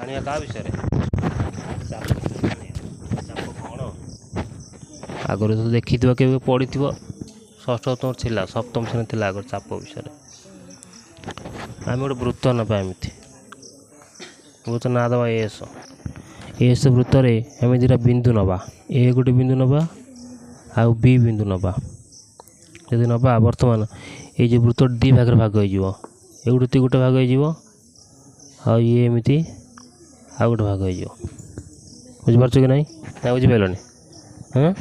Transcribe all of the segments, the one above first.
ଜାଣିବା ତା ବିଷୟରେ ଚାପ କ'ଣ ଆଗରୁ ତ ଦେଖିଥିବ କେବେ ପଢ଼ିଥିବ ଷଷ୍ଠ ସପ୍ତମ ଥିଲା ସପ୍ତମ ଶ୍ରେଣୀ ଥିଲା ଆଗରୁ ଚାପ ବିଷୟରେ। ଆମେ ଗୋଟେ ବୃତ୍ତ ନେବା ଏମିତି ବୃତ୍ତ ନାଁ ଦେବା ଏସ୍ ବୃତ୍ତରେ ଆମେ ଦୁଇଟା ବିନ୍ଦୁ ନେବା ଏ ଗୋଟେ ବିନ୍ଦୁ ନେବା ଆଉ ବି ବିନ୍ଦୁ ନେବା। ଯଦି ନେବା ବର୍ତ୍ତମାନ ଏଇ ଯେଉଁ ବୃତ୍ତ ଦୁଇ ଭାଗରେ ଭାଗ ହେଇଯିବ ଏଗୁଡ଼ତି ଗୋଟେ ଭାଗ ହେଇଯିବ ଆଉ ଇଏ ଏମିତି ଆଉ ଗୋଟେ ଭାଗ ହେଇଯିବ। ବୁଝିପାରୁଛ କି ନାହିଁ ନା ବୁଝିପାରିଲନି? ହଁ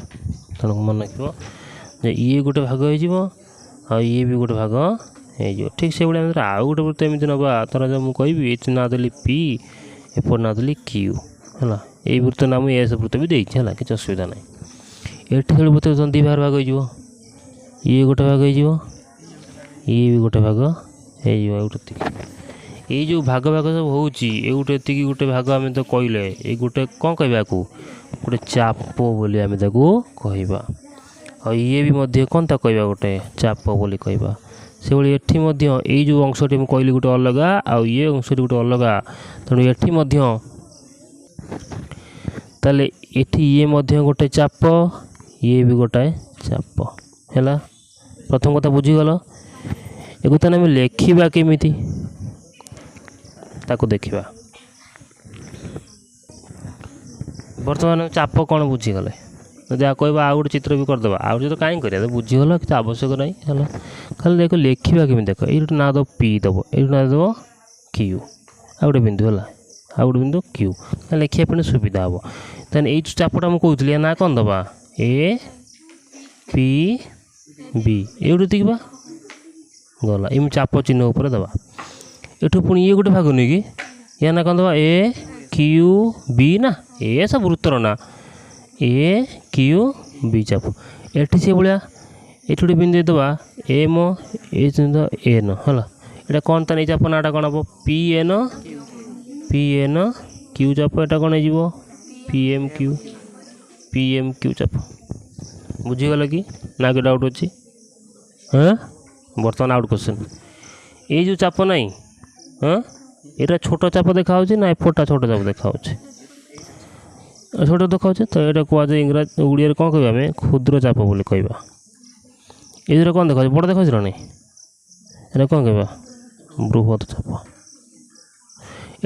ତେଣୁ ମନେ ରଖିବ ଯେ ଇଏ ଗୋଟେ ଭାଗ ହେଇଯିବ ଆଉ ଇଏ ବି ଗୋଟେ ଭାଗ ହେଇଯିବ। ଠିକ୍ ସେଇଭଳିଆ ଆମେ ଆଉ ଗୋଟେ ବୃତ୍ତ ଏମିତି ନେବା ଧର ମୁଁ କହିବି ଏଠି ନାଁ ଦେଲି ପି ଏପଟେ ନାଁ ଦେଲି କ୍ୟୁ ହେଲା। ଏଇ ବୃତ୍ତ ନାଁ ମୁଁ ଏସ୍ ବୃତ୍ତ ବି ଦେଇଛି ହେଲା କିଛି ଅସୁବିଧା ନାହିଁ। ଏଠି ଖେଳ ବୃତ୍ତ ଦୁଇ ଭାଗ ହେଇଯିବ ଇଏ ଗୋଟେ ଭାଗ ହେଇଯିବ ଇଏ ବି ଗୋଟେ ଭାଗ ହେଇଯିବ। ଏଇ ଯେଉଁ ଭାଗ ସବୁ ହେଉଛି ଏଇଗୋଟେ ଏତିକି ଗୋଟେ ଭାଗ ଆମେ ତ କହିଲେ ଏଇ ଗୋଟେ କ'ଣ କହିବା ଆକୁ ଗୋଟେ ଚାପ ବୋଲି ଆମେ ତାକୁ କହିବା। ଆଉ ଇଏ ବି ମଧ୍ୟ କ'ଣ ତାକୁ କହିବା ଗୋଟେ ଚାପ ବୋଲି କହିବା। ସେଭଳି ଏଠି ମଧ୍ୟ ଏଇ ଯେଉଁ ଅଂଶଟି ମୁଁ କହିଲି ଗୋଟେ ଅଲଗା ଆଉ ଇଏ ଅଂଶଟି ଗୋଟେ ଅଲଗା। ତେଣୁ ଏଠି ମଧ୍ୟ ତାହେଲେ ଏଠି ଇଏ ମଧ୍ୟ ଗୋଟେ ଚାପ ଇଏ ବି ଗୋଟାଏ ଚାପ ହେଲା। ପ୍ରଥମ କଥା ବୁଝିଗଲ। ଏକୁ ତାହେଲେ ଆମେ ଲେଖିବା କେମିତି ତାକୁ ଦେଖିବା। ବର୍ତ୍ତମାନ ଚାପ କ'ଣ ବୁଝିଗଲେ ଯଦି ଆଉ କହିବା ଆଉ ଗୋଟେ ଚିତ୍ର ବି କରିଦେବା ଆଉ ଚିତ୍ର କାହିଁ କରିବା ବୁଝିଗଲ କିଛି ଆବଶ୍ୟକ ନାହିଁ ହେଲା। ଖାଲି ଦେଖ ଲେଖିବା କେମିତି ଦେଖ ଏଇଠି ନାଁ ଦେବ ପି ଦେବ ଏଇଠି ନାଁ ଦେବ କ୍ୟୁ ଆଉ ଗୋଟେ ବିନ୍ଦୁ ହେଲା ଆଉ ଗୋଟେ ବିନ୍ଦୁ କ୍ୟୁ ଲେଖିବା ପାଇଁ ସୁବିଧା ହେବ। ତାହେଲେ ଏଇ ଯେଉଁ ଚାପଟା ମୁଁ କହୁଥିଲି ନାଁ କ'ଣ ଦେବା ଏ ପି ବି ଏଇଠୁ ଏତିକି ବା ଗଲା ଏମିତି ଚାପ ଚିହ୍ନ ଉପରେ ଦେବା। ଏଠୁ ପୁଣି ଇଏ ଗୋଟେ ଭାଗ ନୁହେଁ କି ୟା ନା କ'ଣ ଦେବା ଏ କ୍ୟୁ ବି ନା ଏ ସବୁ ବୃତ୍ତର ନା ଏ କ୍ୟୁ ବି ଚାପ। ଏଠି ସେଇଭଳିଆ ଏଠି ଗୋଟେ ବିନ୍ଦୁ ଦେବା ଏମ୍ ଏ ଏନ୍ ହେଲା। ଏଇଟା କ'ଣ ତାହେଲେ ଏଇ ଚାପ ନାଁଟା କ'ଣ ହେବ ପି ଏନ୍ କ୍ୟୁ ଚାପ। ଏଇଟା କ'ଣ ହେଇଯିବ ପି ଏମ୍ କ୍ୟୁ ଚାପ। ବୁଝିଗଲ କି ନା କି ଡାଉଟ୍ ଅଛି? ହଁ ବର୍ତ୍ତମାନ ଆଉଟ୍ କ୍ୱେଶ୍ଚନ୍ ଏଇ ଯେଉଁ ଚାପ ନାହିଁ ହଁ ଏଇଟା ଛୋଟ ଚାପ ଦେଖାହେଉଛି ନା ଏପଟଟା ଛୋଟ ଚାପ ଦେଖାହେଉଛି? ଛୋଟ ଦେଖାଉଛି ତ ଏଇଟା କୁହାଯାଏ ଇଂରାଜୀ ଓଡ଼ିଆରେ କ'ଣ କହିବା ଆମେ କ୍ଷୁଦ୍ର ଚାପ ବୋଲି କହିବା। ଏଇଥିରେ କ'ଣ ଦେଖାଉଛି ବଡ଼ ଦେଖାଉଛି ନା ନାହିଁ ଏଇଟା କ'ଣ କହିବା ବୃହତ ଚାପ।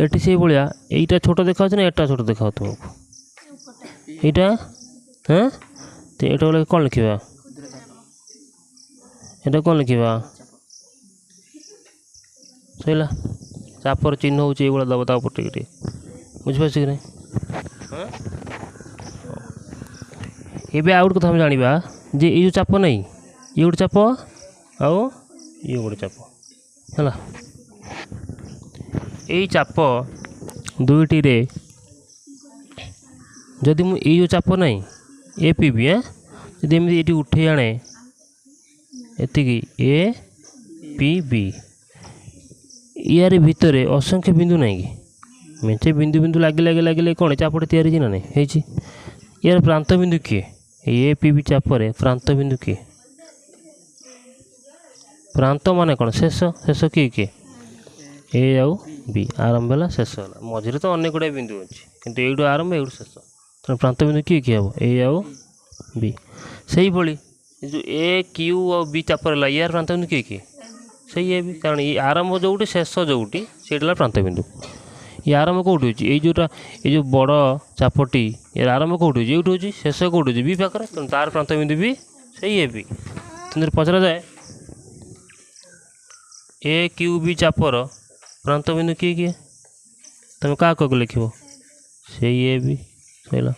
ଏଠି ସେଇଭଳିଆ ଏଇଟା ଛୋଟ ଦେଖାହେଉଛି ନା ଏଇଟା ଛୋଟ ଦେଖାହେଉ ତୁମକୁ ଏଇଟା ହଁ ତ ଏଇଟା ବୋଲେ କ'ଣ ଲେଖିବା ଏଇଟା କ'ଣ ଲେଖିବା ସରିଲା। ଚାପର ଚିହ୍ନ ହେଉଛି ଏଇଭଳିଆ ଦେବ ତା ଉପରେ ଟିକେ ଟିକେ ବୁଝିପାରୁଛ କି ନାହିଁ? ହଁ ଏବେ ଆଉ ଗୋଟେ କଥା ଆମେ ଜାଣିବା ଯେ ଏଇ ଯେଉଁ ଚାପ ନାହିଁ ଇଏ ଗୋଟେ ଚାପ ଆଉ ଇଏ ଗୋଟେ ଚାପ ହେଲା। ଏଇ ଚାପ ଦୁଇଟିରେ ଯଦି ମୁଁ ଏଇ ଯେଉଁ ଚାପ ନାହିଁ ଏ ପି ବି ଯଦି ଏମିତି ଏଇଠି ଉଠେଇ ଆଣେ ଏତିକି ଏ ପି ବି ୟାରି ଭିତରେ ଅସଂଖ୍ୟ ବିନ୍ଦୁ ନାହିଁ କି ମେଞ୍ଚେ ବିନ୍ଦୁ ଲାଗିଲେ କ'ଣ ଚାପଟେ ତିଆରି ହେଇଛି ନା ନାହିଁ ହେଇଛି। ୟାର ପ୍ରାନ୍ତ ବିନ୍ଦୁ କିଏ ଏ ପି ବି ଚାପରେ ପ୍ରାନ୍ତ ବିନ୍ଦୁ କିଏ? ପ୍ରାନ୍ତ ମାନେ କ'ଣ ଶେଷ କିଏ ଏ ଆଉ ବି ଆରମ୍ଭ ହେଲା ଶେଷ ହେଲା ମଝିରେ ତ ଅନେକ ଗୁଡ଼ିଏ ବିନ୍ଦୁ ଅଛି କିନ୍ତୁ ଏଇଠୁ ଆରମ୍ଭ ଏଇଠୁ ଶେଷ। ତେଣୁ ପ୍ରାନ୍ତ ବିନ୍ଦୁ କିଏ ହେବ ଏ ଆଉ ବି। ସେଇଭଳି ଯେଉଁ ଏ କ୍ୟୁ ଆଉ ବି ଚାପରେ ହେଲା ୟାର ପ୍ରାନ୍ତ ବିନ୍ଦୁ କିଏ ସେଇ ଏ ବି କାରଣ ଏଇ ଆରମ୍ଭ ଯେଉଁଠି ଶେଷ ଯେଉଁଠି ସେଇଟା ହେଲା ପ୍ରାନ୍ତ ବିନ୍ଦୁ। ଇଏ ଆରମ୍ଭ କେଉଁଠି ହେଉଛି ଏଇ ଯେଉଁ ବଡ଼ ଚାପଟି ଏର ଆରମ୍ଭ କେଉଁଠି ହେଉଛି ଏଇଠି ହେଉଛି ଶେଷ କେଉଁଠି ହେଉଛି ବି ପାଖରେ। ତେଣୁ ତାର ପ୍ରାନ୍ତ ବିନ୍ଦୁ ବି ସେଇ ଏ ବି। ତେଣୁ ପଚରାଯାଏ ଏ କ୍ୟୁ ବି ଚାପର ପ୍ରାନ୍ତ ବିନ୍ଦୁ କିଏ ତୁମେ କାହାକୁ ଲେଖିବ ସେଇ ଏ ବି ସରିଲା।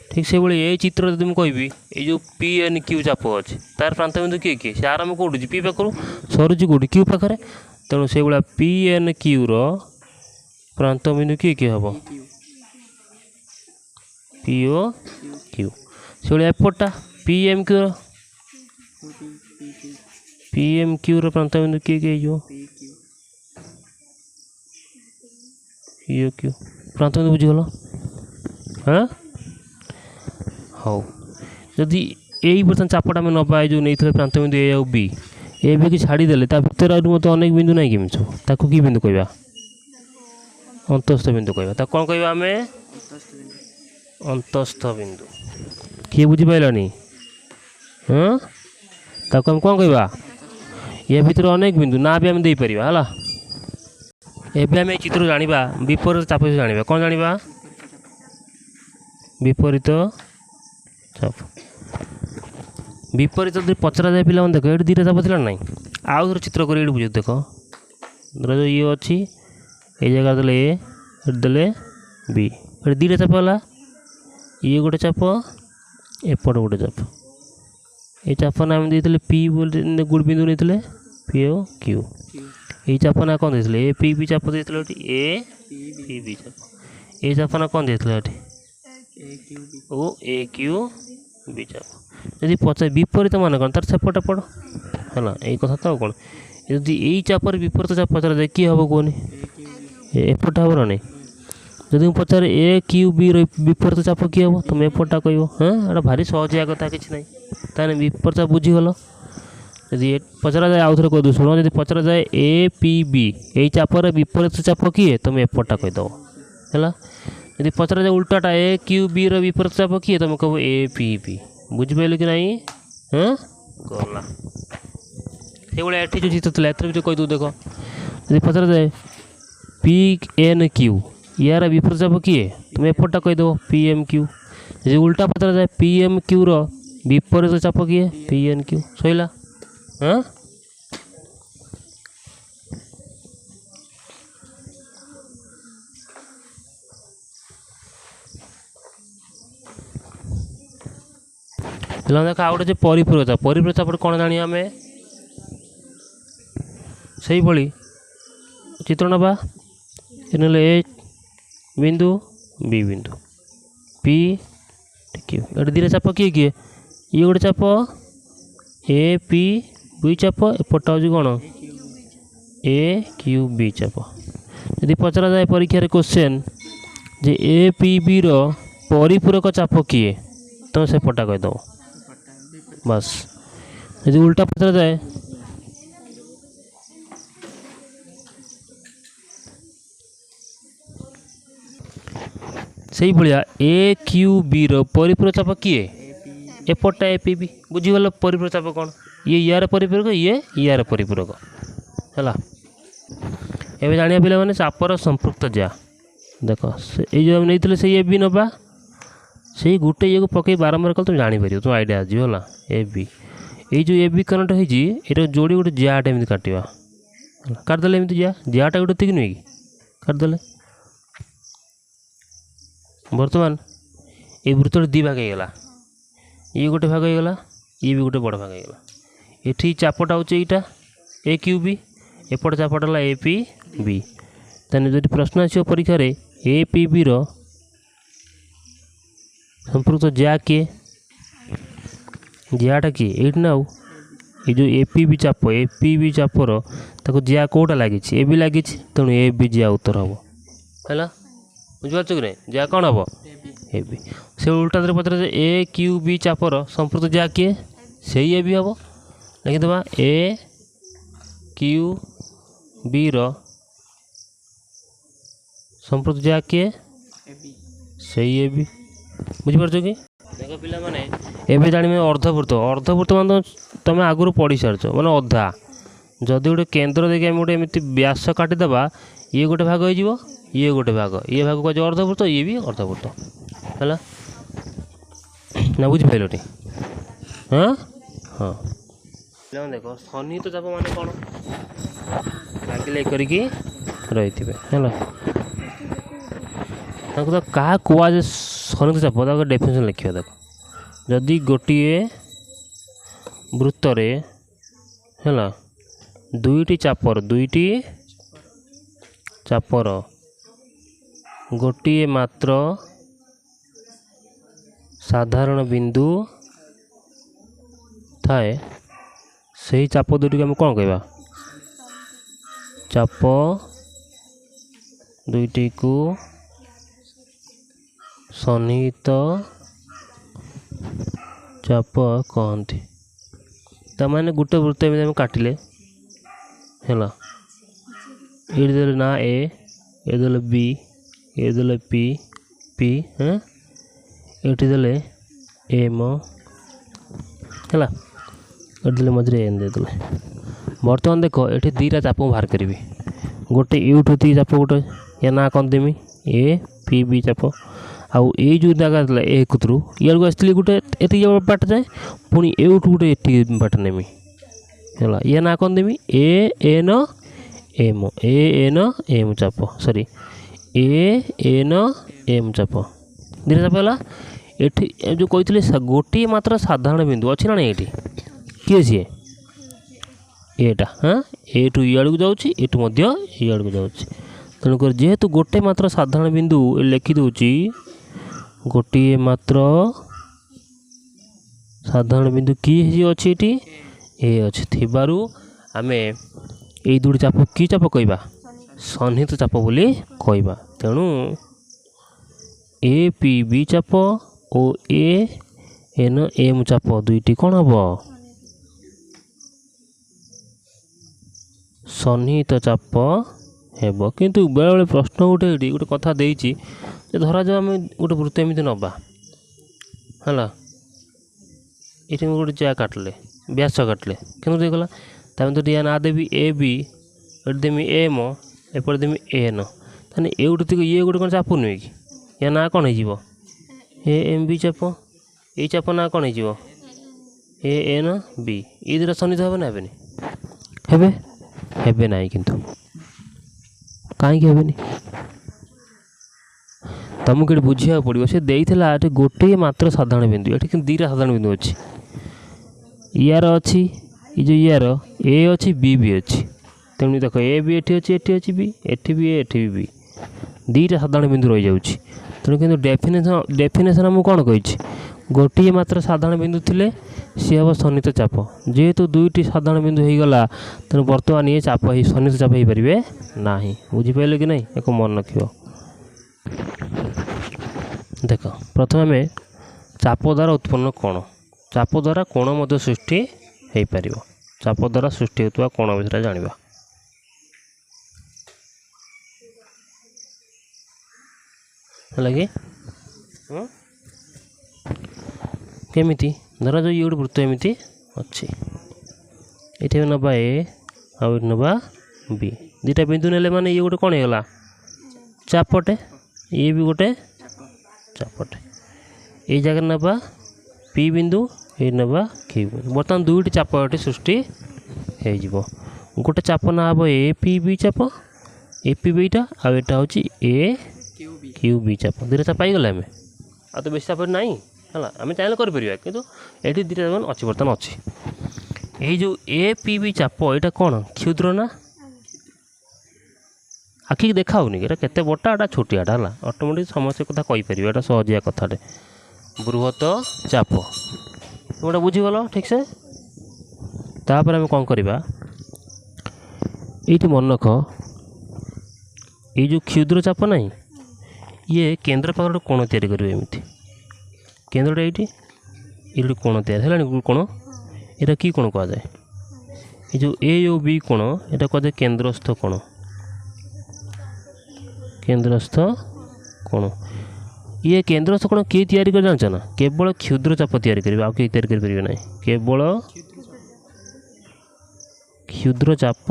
ଠିକ୍ ସେଇଭଳି ଏଇ ଚିତ୍ର ଯଦି ମୁଁ କହିବି ଏଇ ଯେଉଁ ପି ଏନ୍ କ୍ୟୁ ଚାପ ଅଛି ତାର ପ୍ରାନ୍ତ ବିନ୍ଦୁ କିଏ ସେ ଆରମ୍ଭ କେଉଁଠି ହେଉଛି ପି ପାଖରୁ ସରୁଛି କେଉଁଠି କ୍ୟୁ ପାଖରେ। ତେଣୁ ସେଇଭଳିଆ ପି ଏନ୍ କ୍ୟୁର ପ୍ରାନ୍ତ ବିନ୍ଦୁ କିଏ ହେବ ପି ଓ କ୍ୟୁ। ସେଇଭଳିଆ ଏପଟଟା ପି ଏମ୍ କ୍ୟୁର ପ୍ରାନ୍ତ ବିନ୍ଦୁ କିଏ ହେଇଯିବ ପି ଓ କ୍ୟୁ। ପ୍ରାନ୍ତ ବିନ୍ଦୁ ବୁଝିଗଲ ହଁ ହଉ। ଯଦି ଏଇ ବର୍ତ୍ତମାନ ଚାପଟା ଆମେ ନେବା ଏଇ ଯେଉଁ ନେଇଥିଲେ ପ୍ରାନ୍ତ ବିନ୍ଦୁ ଏ ଆଉ ବି ଏ ବିକି ଛାଡ଼ିଦେଲେ ତା ଭିତରେ ଆହୁରି ମୋତେ ଅନେକ ବିନ୍ଦୁ ନାହିଁ କେମିତି ସବୁ ତାକୁ କି ବିନ୍ଦୁ କହିବା अंतस्थ बिंदु कहवा ता कौन कहवा आम अंतस्थ बिंदु किए बुझीपारानी हाँ ताको हम कौन कहवा ये भितर अनेक बिंदु ना भी आम दे पार है एवं आम चित्र जाना विपरीत चाप जाना कौन जाना विपरीत चाप विपरीत जो पचरा जाए पिला देख ये दुईटा चाप थी ना आउ थे चित्र कर बुझ देख धर जो ये अच्छी ये जगह दे ए दे बी ये दुईटा चाप है ये गोटे चाप एपट गोटे चाप ये चाप ना आम देते पी गुड़ बिंदु नहीं पी ओ क्यू ये चाप ना कौन देते ए पी बी चाप देते ए पी बी चाप ये चाप ना कौन देते ओ ए क्यू बी चाप जदि पचार विपरीत मान कौन तार सेपटा पड़ है यही कथा तो कौन जदि यही चापर विपरीत चाप पचरा जाए किए हम कहनी एपटा हम ना नहीं जदि पचार ए क्यू बी विपरीत चाप किए हम तुम एपटा कह हाँ एटा भारी सहजिया कथा किसी ना ताने विपरीत चाप बुझीगल जदि पचरा जाए आउ थे कह शुण जब पचरा जाए ए पी बी यही चापर विपरीत चाप किए तुम एपटा कहीदेव है यदि पचरा जाए उल्टाटा ए क्यू बी विपरीत चाप किए तुम कह ए पी बी बुझिपारे कि नहीं हाँ गला से भाई एटी जो चित्र था एथर भी कहीदू देख जब पचरा जाए पी एन क्यू यार विपरीत चाप किए तुम एपटा कहीदेव पी एम क्यू जब उल्टा पचरा जाए पी एम क्यू विपरीत चाप किए पी एन क्यू सैला हाँ देख आउ गोटे परिपूरक चाप कौन जानी आम से भाई चित्र नवा ए बिंदु बी बिंदु पी क्यू ये दुईटा चाप किए किए ये गोटे चाप ए पी बी चाप एपटा हूँ कौन ए क्यू बी चाप यदि पचरा जाए परीक्षा question J A P B परिपूरक चाप किए तुम से पटा कहीदेव बस यदि उल्टा पचरा जाए से भाया ए क्यू बी परिपूरक चाप किए एपटा ए पी बी बुझीगल परिपूरक चाप कौन ये यार परिपूरक ये यार परिपूरक है एवं जाना पिला मैंने चापर संपृक्त जा देख ये जो नहीं से ए बी नवा से गोटे ये पकई बारंबार कल तुम जापर तुम आइडिया आज है ए बी ये जो ए बी कनेक्ट होती जोड़ी गोटे जाटे एमती काटा काटिदेले एमती जाटा गोटे तीन नुहे कि काटिदेले बर्तमान ये वृत्त दी भाग होगा ये गोटे भाग होगा ये भी गोटे बड़ भाग होगा ये चापटा हूँ यहाँ ए क्यू बी एपट चापटा है ए पी बी तेने जो प्रश्न आस परीक्षा ए पी बी संपर्क जा किए जाटा किए ये ना ये जो ए पी बी चापर ताको जा कौटा लगी ए बी लगी तेणु ए बी जा उत्तर हम है बुझिपार कि नहीं जा कौन हम ए बी से उल्टा दर पचर ए क्यू बी चापर संपर्क जा किए से ए बी हम लिखिदेवा ए क्यू बी संपर्क जा किए से ए बी बुझिपार कि देख पिला माने एबे जानी अर्धवृत्त मान तुम आगुरी पढ़ी सारच माने अधा जदि गोटे केन्द्र देखिए गोटे एमती व्यास काटिदेबा ये गोटे भाग हो ये गोटे भाग ये भाग कह अर्धवृत्त ये भी अर्धवृत्त है ना बुझिपारे हाँ हाँ देख सन्निहित चाप माने कौन लगे करके रही है तो क्या कहुए सन्निहित चाप डेफिनेशन लिखा देख जदि गोटे वृत्तर है दुईटी चापर गोटे मात्र साधारण बिंदु थाए से चाप दुईटी आम कौन कहवा चाप दुईटी को सन्निहित चाप कहती तमाने गोटे वृत्त एम काटिले है ये ना ए ये देले बी ये देले पी पी हाँ ये देले एम है ये देले मझे एन दे देले। बर्तमान देख ये दीटा चाप बाहर करी गोटे यूठू दी चाप गोटे या ना कौन देमी ए पी बी चाप आउ ये जो जगह ए कुतरू इड़ को आसती गोटे ये बाट जाए पुणी एठू गोटे ये बाट नेमी है या ना कौन देमी ए एन एम चाप सॉरी ए एन एम चाप दीटा चाप है ये जो कही गोटे मात्र साधारण बिंदु अच्छी ना ये किए सी एटा हाँ एठू इड़ को जाऊँगी एठू इड़ को जाऊँगी तेणुक जेहेतु गोटे मात्र साधारण बिंदु लिखिदे गोटे मात्र साधारण बिंदु कि अच्छी ये अच्छी थिबारु आमे ये दुटी चाप कि चाप कहवा सन्निहित चाप बोली कहवा तेणु ए पी बी चाप और ए एन एम चाप दुईटी कौन हम सन्निहित चाप हेब किंतु बेले बेले प्रश्न गोटे गोटे कथा देछि धरा जाओ आम गोटे वृत्त एमती नवा है ये गोटे जा काटले व्यास काटले कि देखला तमें तो या ना देवी ए बी ये देमी एम एपटे देमी एन ताने ये गोटे कौन चाप नुहे कि या ना कौन हो एम बी चाप ये चाप ना कौन हो ए एन बी ये दुटा सन्निहित हे ना हेबे हेबे ना किंतु कहीं हेबे तुमको ये बुझा पड़ो से देता ये गोटे मात्र साधारण बिंदु ये कि दीटा साधारण बिंदु अच्छी यार अच्छी ये जो यार ए अच्छी बी भी अच्छी तेणु देख ए भी एटी अच्छी एटी अच्छी बी एटी भी ए एटी भी दीटा साधारण बिंदु रही जाऊँगी तेणु कि डेफिनेसन आमको कौन कही गोटे मात्र साधारण बिंदु थे सी हम सन्निहित चाप जेहेतु दुईटी साधारण बिंदु हो गला तेणु बर्तमान ये चाप सन्निहित चाप हो पारे ना बुझिपारे कि नहीं एक मन रख देख प्रथम आम चाप द्वारा उत्पन्न कोण चाप द्वारा कोण मध्य सृष्टि हो पार चाप द्वारा सृष्टि होता कोण विषय जाना है केमिति धरा जो ये गोटे वृत्त एमती अच्छी ये नवा ए आउ नवा बी दीटा बिंदु नेले माने ये गोटे कौन होगा चापटे ये भी गोटे चापटे ये जगह नवा पी बिंदु ये नवा क्यू बिंदु बर्तमान दुईटी चाप सृष्टि हो गोटे चाप ना हम ए पी बी चाप ए पी बीटा आटा हूँ ए क्यू बी चाप दीटा चाप पाइगला आम आ तो बेस चाप ना है आम चाहिए करूँ कि दीटा अच्छी बर्तमान अच्छी ये जो ए पी बी चाप यहाँ कौन क्षुद्र ना आखिक देखाऊनी ये केते बटा एटा छोटियाटा है ऑटोमेटिक समस्या कथा कहीपर एटा सहजिया कथाटे बृहत चाप गोटा बुझीगल ठीक से तापर आम कौन करवा ये मन रख ये जो क्षुद्र चाप ना ये केन्द्र पाख गोटे कोण तैयारी करेंगे एमती केन्द्रटा ये कोण तैयारी है कोण यहाँ कि कोण कह जाए ये जो ए ओ बी कोण यहाँ कह जाए केन्द्रस्थ कोण केन्द्रस्थ कोण ये केन्द्रस्थ कोण किए तैयारी कर जानछ ना केवल क्षुद्र चाप तैयारी करेंगे आउ किए तैयारी करेंगे ना केवल क्षुद्र चाप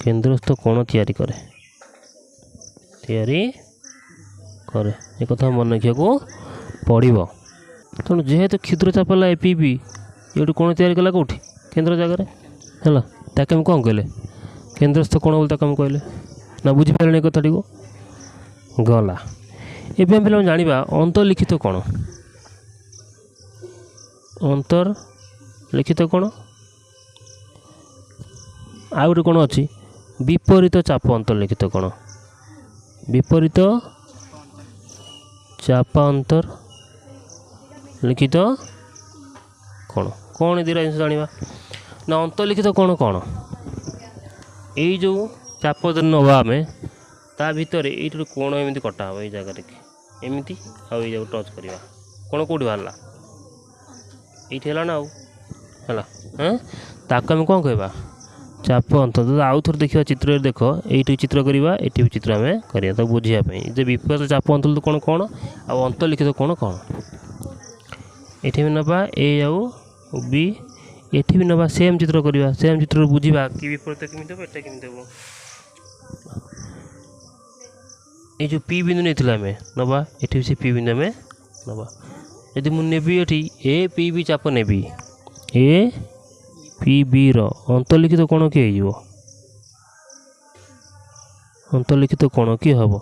केन्द्रस्थ कोण तैयारी करे ये कथा मन रखा पड़ो तेणु जेहेतु क्षुद्र चाप है पी बी ये कोण तैयारी कला कौटी केन्द्र जगार है ताकि हम कौन कहले केन्द्रस्थ कोण बोलता कम कहले ना बुझीपारे कथाटी को गला एवं पे जाना अंतर्लिखित कोण अंतर्लिखित कोण आ गोटे कोण अच्छी विपरीत चाप अंतर्लिखित कोण विपरीत चाप अंतर लिखित कोण कौन दीटा जिन जाना ना अंतर्लिखित कोण कौन यही जो चाप नवा आम ता भितर ये कोण एमती कटा हम ये जगह एमती आउ ये टच करवा कोण कौटी बाहर ये ना आउ है ताक आम कौन कहवा चाप अंतर्लिखित आउ थोड़े देखा चित्र देख ये चित्र करवा ये भी चित्र आम करवा तो बुझापी जे विपरीत चाप अंतर्लिखित कौन कौन आउ अंतर्लिखित कौन कौन ये भी नवा ए आउ बी ये भी नवा सेम चित्र करवा सेम चित्र बुझा कि विपरीत केमी देव एटा केमी देव ये जो पी बिंदु नहीं आम नवा ये से पी बिंदु आम नवा यदि मुझे ये ए पी बी चाप नेबी ए पी बी अंतर्लिखित कौन किए हो अंतर्लिखित कौन किए हम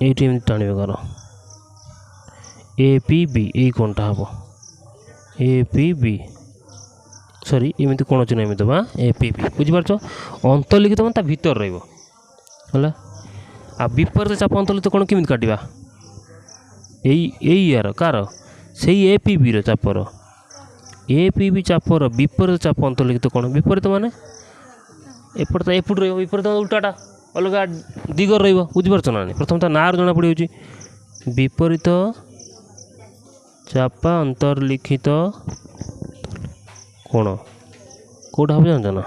ये टाण कर ए पी बी यही कौनटा हम ए पी बी सॉरी एमती कौन चिन्ह एमती हाँ ए पी बी बुझीपार अंतर्लिखित मान भीतर रहा आ विपरीत चाप अंतर्लिखित कौन केमी काटा यही यार कार से ए पी बी चापर ए पी बी चापर विपरीत चाप अंतर्लिखित कौन विपरीत माने एपट तो एपट रही विपरीत उल्टाटा अलग दिगर रुझीपार ना प्रथम ता ना जना पड़ी विपरीत चाप अंतर्लिखित कौन कौटा हम जानते ना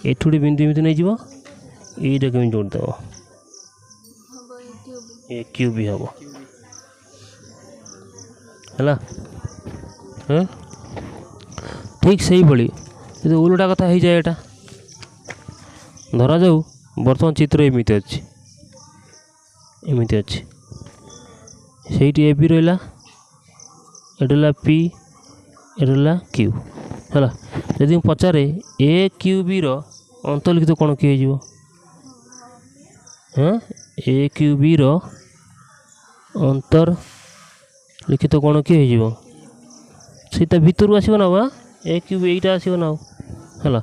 एठू गोटे बिंदु एमती नहीं यहीटा केमी जोड़देव ए क्यू भी हम है ठीक से ही भली जो उल्टा कथा हो जाए एटा धरा जाऊ बर्तमान चित्र एमती अच्छी से ए बी रहा एटा पी एटा क्यू है यदि पचारे ए क्यू बी अंतर्लिखित कौन किए हाँ ए क्यू बी अंतर्लिखित कौन किए सीटा भितर आसो ना वा ए क्यू बी यहीटा आसो ना है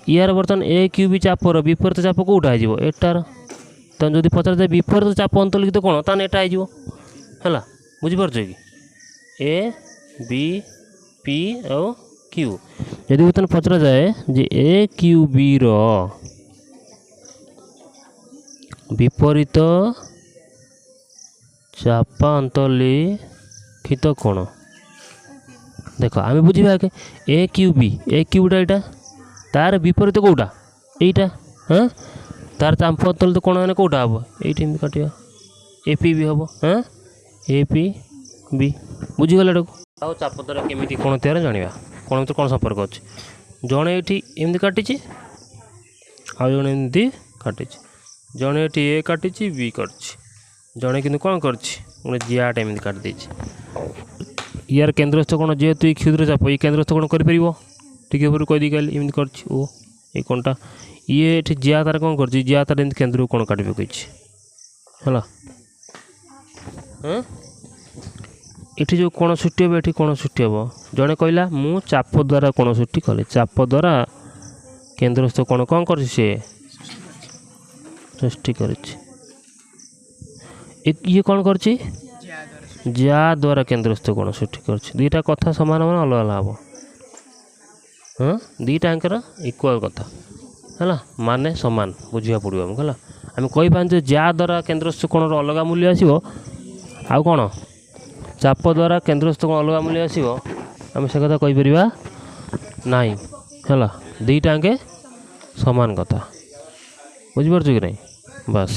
यार बर्तमान ए क्यू बी चापर विपरीत चाप कौटा हो एटार तो जब पचार जाए विपरीत चाप अंतर्लिखित कौन तान एटा हो है बुझीपार कि ए बी पी और क्यू यदि बर्तमान पचरा जाए जे ए क्यू बी विपरीत चाप अंतर्लिखित कौन देख आम बुझा के ए क्यूटा यहाँ तार विपरीत कौटा यहीटा हाँ तार चाप अंतर्लिखित कौन मैंने कौटा हम ये काटा ए पी बी हम हाँ ए पी बी बुझीगला आउ चाप द्वारा केमी कौन तैयार जाना कौन भर कौन संपर्क अच्छे जड़े ये एमती काटी आउ जड़े एमती काटी जड़े ये ए काटी बी कर जड़े कि कौन कर जियाटा एमती काटिदे यार केन्द्रस्थ कौन जेहेतु ये क्षुद्र चाप ये केन्द्रस्थ कौन कर टी ऊपर कहीदी कहली एमती कर ये कौनटा ये जिया तार कौन कर जिया तार एमती केन्द्र कौन काट पकई है हाँ ये जो कौन सृष्टि हे ये कौन सृष्टि हे जड़े कहला मु चाप द्वारा कौन सृष्टि कली चाप द्वारा केन्द्रस्थ कौन कौन कर सृष्टि कर ये कौन कर जा द्वारा केन्द्रस्थ कौन सृष्टि कर दुईटा कथा सामान मान अलग अलग हम हाँ दुईटा इक्वाल कथा है माने सामान बुझा पड़ो आमको है आम कहीपर जा द्वारा केन्द्रस्थ कौन अलग मूल्य आसो आउ कौन चाप द्वारा केन्द्रस्थ कौन अलग मूल्य आसो आम से कथा कहीपर ना है दुईटा सामान कथा बुझीपार कि नहीं बस।